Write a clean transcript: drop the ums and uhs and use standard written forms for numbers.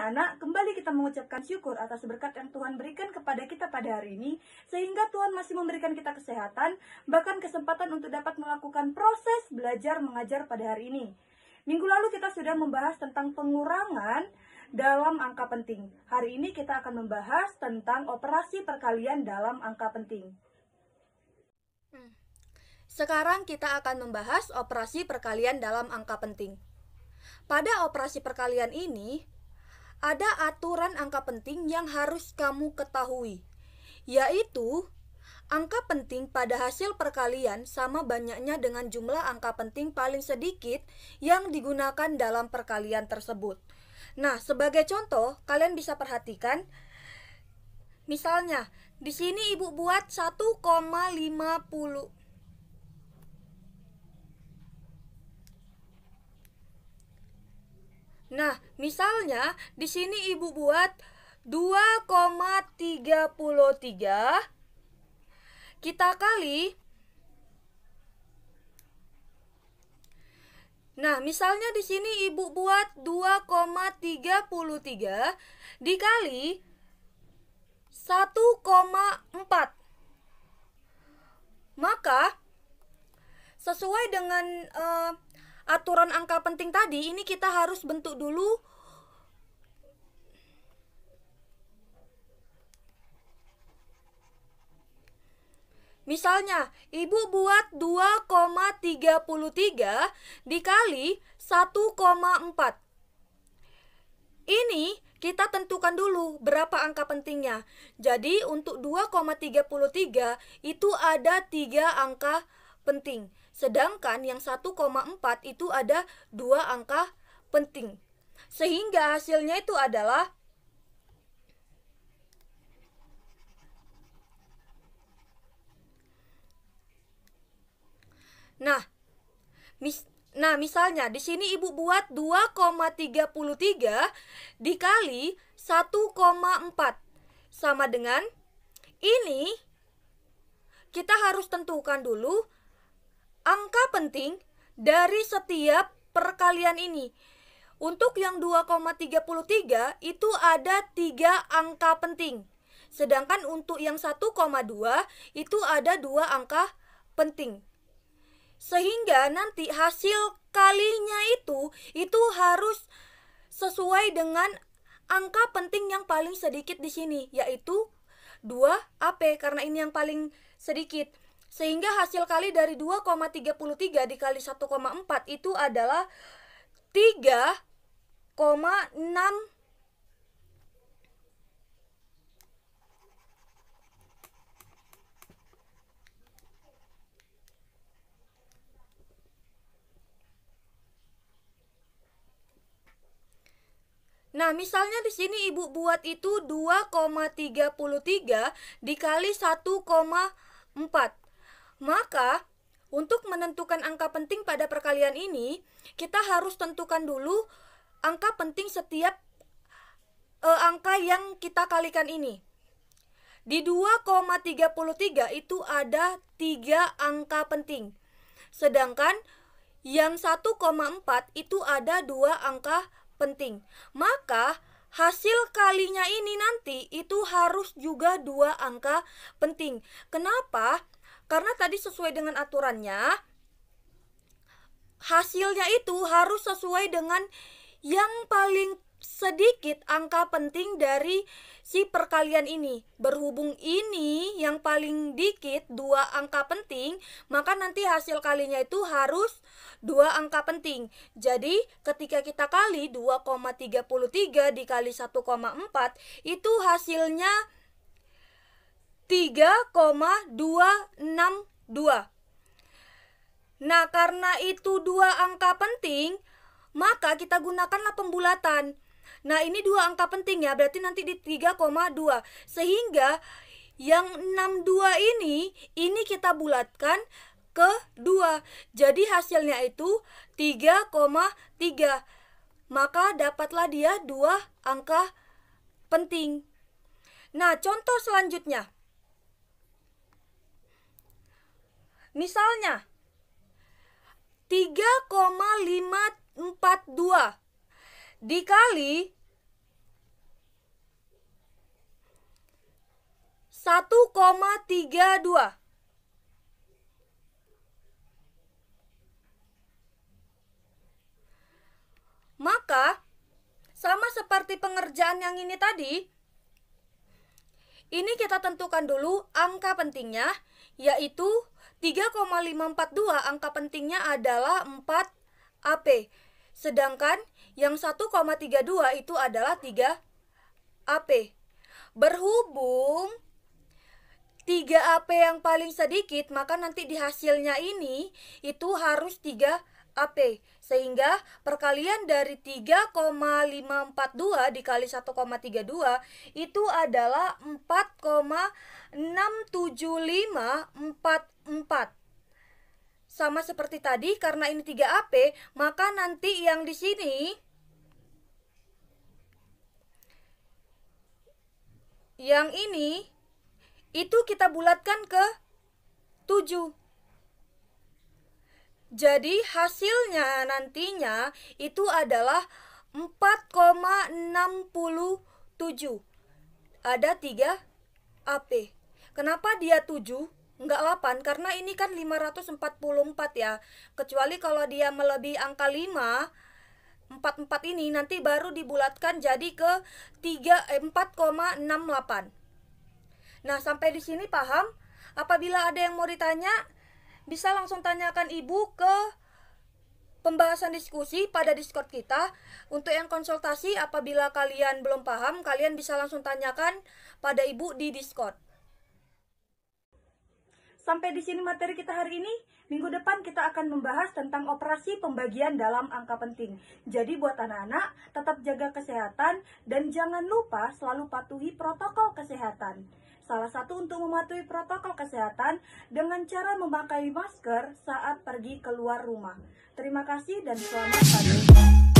anak-anak, kembali kita mengucapkan syukur atas berkat yang Tuhan berikan kepada kita pada hari ini, sehingga Tuhan masih memberikan kita kesehatan, bahkan kesempatan untuk dapat melakukan proses belajar mengajar pada hari ini. Minggu lalu kita sudah membahas tentang pengurangan dalam angka penting. Hari ini kita akan membahas tentang operasi perkalian dalam angka penting. Sekarang kita akan membahas operasi perkalian dalam angka penting. Pada operasi perkalian ini, ada aturan angka penting yang harus kamu ketahui, yaitu angka penting pada hasil perkalian sama banyaknya dengan jumlah angka penting paling sedikit yang digunakan dalam perkalian tersebut. Nah, sebagai contoh, kalian bisa perhatikan, misalnya, di sini ibu buat 1,50. Nah, misalnya di sini ibu buat 2,33. Kita kali. Nah, misalnya di sini ibu buat 2,33 dikali 1,4. Maka sesuai dengan aturan angka penting tadi, ini kita harus bentuk dulu misalnya ibu buat 2,33 dikali 1,4. Ini kita tentukan dulu berapa angka pentingnya. Jadi untuk 2,33 itu ada 3 angka penting. Sedangkan yang 1,4 itu ada 2 angka penting. Sehingga hasilnya itu adalah misalnya di sini ibu buat 2,33 dikali 1,4 sama dengan ini. Kita harus tentukan dulu angka penting dari setiap perkalian ini. Untuk yang 2,33 itu ada 3 angka penting. Sedangkan untuk yang 1,2 itu ada 2 angka penting. Sehingga nanti hasil kalinya itu harus sesuai dengan angka penting yang paling sedikit di sini, yaitu 2AP karena ini yang paling sedikit. Sehingga hasil kali dari 2,33 dikali 1,4 itu adalah 3,6. Nah, misalnya di sini ibu buat itu 2,33 dikali 1,4. Maka, untuk menentukan angka penting pada perkalian ini, kita harus tentukan dulu angka penting setiap angka yang kita kalikan ini. Di 2,33 itu ada 3 angka penting. Sedangkan yang 1,4 itu ada 2 angka penting. Maka hasil kalinya ini nanti itu harus juga 2 angka penting. Kenapa? Karena tadi sesuai dengan aturannya, hasilnya itu harus sesuai dengan yang paling sedikit angka penting dari si perkalian ini. Berhubung ini yang paling dikit 2 angka penting, maka nanti hasil kalinya itu harus 2 angka penting. Jadi ketika kita kali 2,33 dikali 1,4 itu hasilnya 3,262. Nah, karena itu 2 angka penting, maka kita gunakanlah pembulatan. Nah, ini 2 angka penting ya, berarti nanti di 3,2. Sehingga yang 62 ini kita bulatkan ke 2. Jadi hasilnya itu 3,3. Maka dapatlah dia 2 angka penting. Nah, contoh selanjutnya. Misalnya 3,542 dikali 1,32. Maka, sama seperti pengerjaan yang ini tadi, ini kita tentukan dulu angka pentingnya, yaitu 3,542 angka pentingnya adalah 4 AP. Sedangkan yang 1,32 itu adalah 3 AP. Berhubung 3 AP yang paling sedikit, maka nanti di hasilnya ini itu harus 3 AP. Sehingga perkalian dari 3,542 dikali 1,32 itu adalah 4,67544. Sama seperti tadi, karena ini 3 AP, maka nanti yang di sini yang ini itu kita bulatkan ke 7. Jadi hasilnya nantinya itu adalah 4,67. Ada 3 AP. Kenapa dia 7? Enggak 8, karena ini kan 544 ya. Kecuali kalau dia melebihi angka 5, 44 ini nanti baru dibulatkan jadi ke 4,68. Nah, sampai di sini paham? Apabila ada yang mau ditanya, bisa langsung tanyakan Ibu ke pembahasan diskusi pada Discord kita. Untuk yang konsultasi, apabila kalian belum paham, kalian bisa langsung tanyakan pada Ibu di Discord. Sampai di sini materi kita hari ini. Minggu depan kita akan membahas tentang operasi pembagian dalam angka penting. Jadi buat anak-anak, tetap jaga kesehatan dan jangan lupa selalu patuhi protokol kesehatan. Salah satu untuk mematuhi protokol kesehatan dengan cara memakai masker saat pergi keluar rumah. Terima kasih dan selamat pagi.